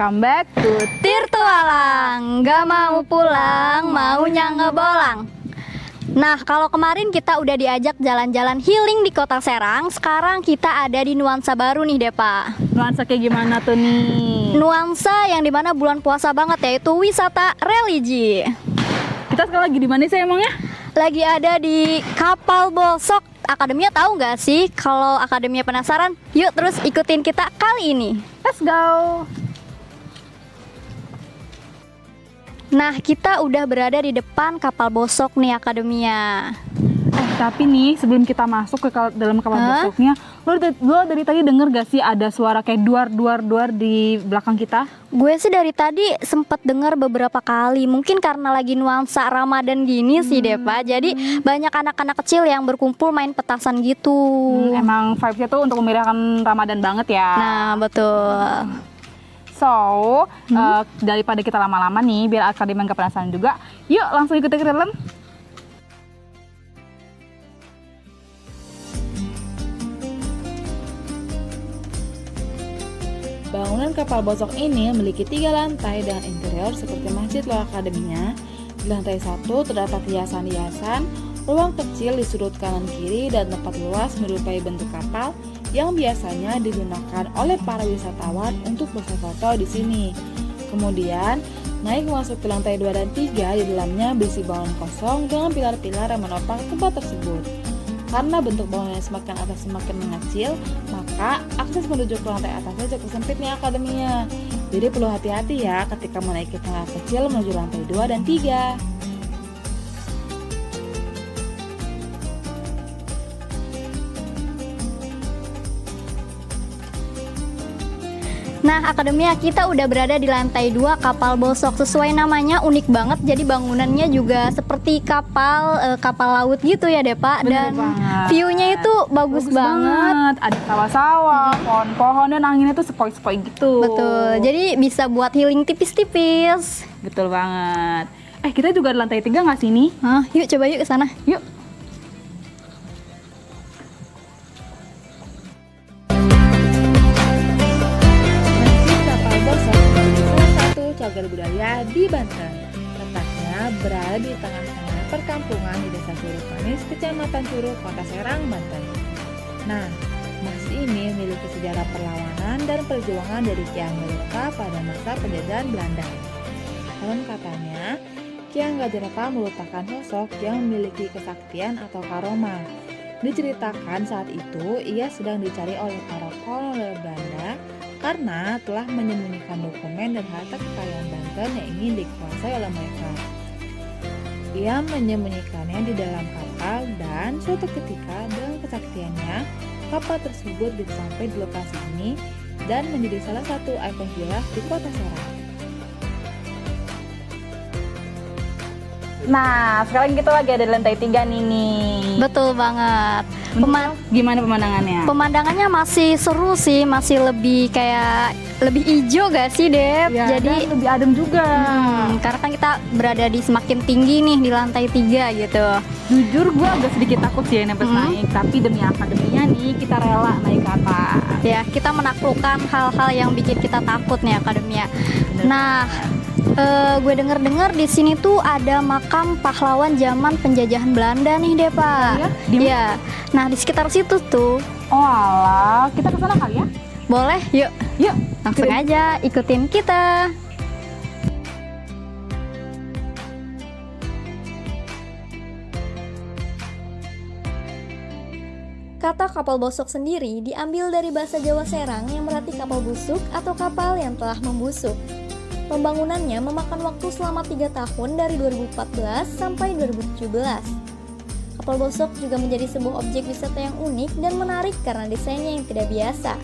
welcome back to Tirtualang, gak mau pulang, maunya ngebolang. Nah, kalau kemarin kita udah diajak jalan-jalan healing di Kota Serang, sekarang kita ada di nuansa baru nih, Depa. nuansa kayak gimana tuh nih? Nuansa yang dimana bulan puasa banget, yaitu wisata religi. Kita sekarang lagi di mana sih emangnya? Lagi ada di Kapal Bosok. Akademia tahu nggak sih? Kalau Akademia penasaran, yuk terus ikutin kita kali ini. Let's go. Nah, kita udah berada di depan Kapal Bosok nih, Akademia. Tapi nih sebelum kita masuk ke dalam kapal bosoknya, lo dari tadi denger gak sih ada suara kayak duar di belakang kita? Gue sih dari tadi sempet dengar beberapa kali. Mungkin karena lagi nuansa Ramadan gini sih, Depa. Jadi banyak anak-anak kecil yang berkumpul main petasan gitu. Emang vibes-nya tuh untuk memeriahkan Ramadan banget ya. Nah, betul. So, daripada kita lama-lama nih, biar akademi nggak penasaran juga, yuk langsung ikut ke dalam. Bangunan kapal bosok ini memiliki 3 lantai dan interior seperti masjid loh akademinya. Di lantai 1 terdapat hiasan-hiasan, ruang kecil di sudut kanan kiri dan tempat luas menyerupai bentuk kapal yang biasanya digunakan oleh para wisatawan untuk berfoto di sini. Kemudian, naik masuk ke lantai 2 dan 3, di dalamnya berisi bangunan kosong dengan pilar-pilar yang menopang tempat tersebut. Karena bentuk bangunan semakin atas semakin mengecil, maka akses menuju ke lantai atasnya cukup sempit nih akademinya. Jadi perlu hati-hati ya ketika menaiki tangga kecil menuju lantai 2 dan 3. Nah, Akademia, kita udah berada di lantai 2 Kapal Bosok. Sesuai namanya, unik banget. Jadi bangunannya juga seperti kapal laut gitu ya, Depa. Bener Dan banget. view-nya itu bagus banget. Ada sawah-sawah, pohon-pohon, dan anginnya tuh sepoi-sepoi gitu. Betul. Jadi bisa buat healing tipis-tipis. Betul banget. Kita juga di lantai 3 nggak sih nih? Hah, yuk coba yuk ke sana. Yuk. Cagar budaya di Banten. Letaknya berada di tengah-tengah perkampungan di Desa Curug Manis, Kecamatan Curug, Kota Serang, Banten. Nah, masjid ini memiliki sejarah perlawanan dan perjuangan dari Ki Angga pada masa penjajahan Belanda. Konon katanya, Ki Angga merupakan sosok yang memiliki kesaktian atau karoma. Diceritakan saat itu ia sedang dicari oleh para kolonel Belanda karena telah menyembunyikan dokumen dan harta kekayaan Banten yang ingin dikuasai oleh mereka. Ia menyembunyikannya di dalam kapal dan suatu ketika dengan kesaktiannya, kapal tersebut bisa sampai di lokasi ini dan menjadi salah satu ikon sejarah di Kota Serang. Nah, sekarang kita lagi ada di lantai 3 nih. Betul banget. Gimana pemandangannya? Pemandangannya masih seru sih, masih lebih hijau gak sih, Dep? Ya, Jadi dan lebih adem juga. karena kan kita berada di semakin tinggi nih di lantai 3 gitu. Jujur gue agak sedikit takut sih naik naik, tapi demi akademinya nih kita rela naik ke atas. Ya, kita menaklukkan hal-hal yang bikin kita takut nih, Akademia. Nah, gue denger-dengar di sini tuh ada makam pahlawan zaman penjajahan Belanda nih, Depa. Oh, ya? Di mana? Iya. Nah, di sekitar situ tuh. Oh alah, kita ke sana kali ya? Boleh, yuk. Yuk, Langsung aja ikutin kita. Kata kapal bosok sendiri diambil dari bahasa Jawa Serang yang berarti kapal busuk atau kapal yang telah membusuk. Pembangunannya memakan waktu selama 3 tahun dari 2014 sampai 2017. Kapal bosok juga menjadi sebuah objek wisata yang unik dan menarik karena desainnya yang tidak biasa.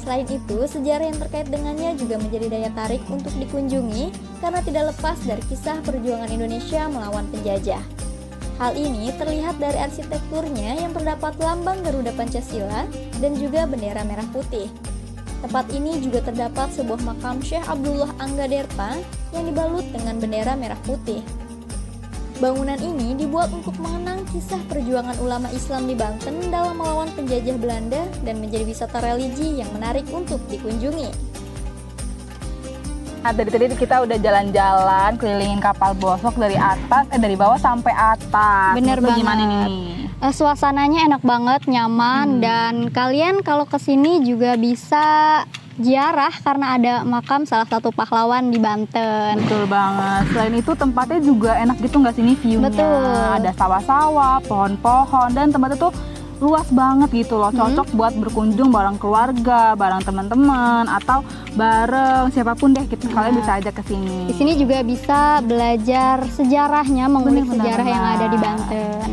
Selain itu, sejarah yang terkait dengannya juga menjadi daya tarik untuk dikunjungi karena tidak lepas dari kisah perjuangan Indonesia melawan penjajah. Hal ini terlihat dari arsitekturnya yang terdapat lambang Garuda Pancasila dan juga bendera merah putih. Tempat ini juga terdapat sebuah makam Syekh Abdullah Anggaderpa yang dibalut dengan bendera merah putih. Bangunan ini dibuat untuk mengenang kisah perjuangan ulama Islam di Banten dalam melawan penjajah Belanda dan menjadi wisata religi yang menarik untuk dikunjungi. Nah, tadi kita udah jalan-jalan kelilingin kapal bosok dari bawah sampai atas. Bener Menurut lo banget. Gimana nih? Suasananya enak banget, nyaman, dan kalian kalau kesini juga bisa ziarah karena ada makam salah satu pahlawan di Banten. Betul banget. Selain itu tempatnya juga enak gitu nggak sih nih view-nya? Betul. Ada sawah-sawah, pohon-pohon, dan tempatnya tuh luas banget gitu loh. Cocok buat berkunjung bareng keluarga, bareng teman-teman, atau bareng siapapun deh gitu. Kalian bisa ajak ke sini. Di sini juga bisa belajar sejarahnya, mengulik Bener-bener. sejarah yang ada di Banten.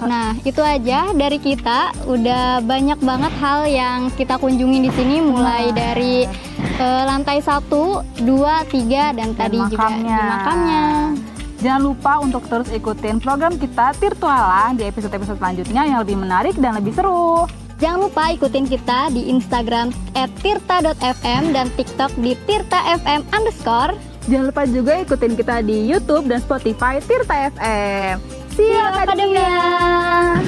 Nah, itu aja dari kita. Udah banyak banget hal yang kita kunjungi di sini, mulai dari lantai 1, 2, 3, dan tadi juga di makamnya. Jangan lupa untuk terus ikutin program kita Tirtualang di episode-episode selanjutnya yang lebih menarik dan lebih seru. Jangan lupa ikutin kita di Instagram @tirta.fm dan TikTok di tirtafm_. Jangan lupa juga ikutin kita di YouTube dan Spotify Tirta FM. See you Akademia!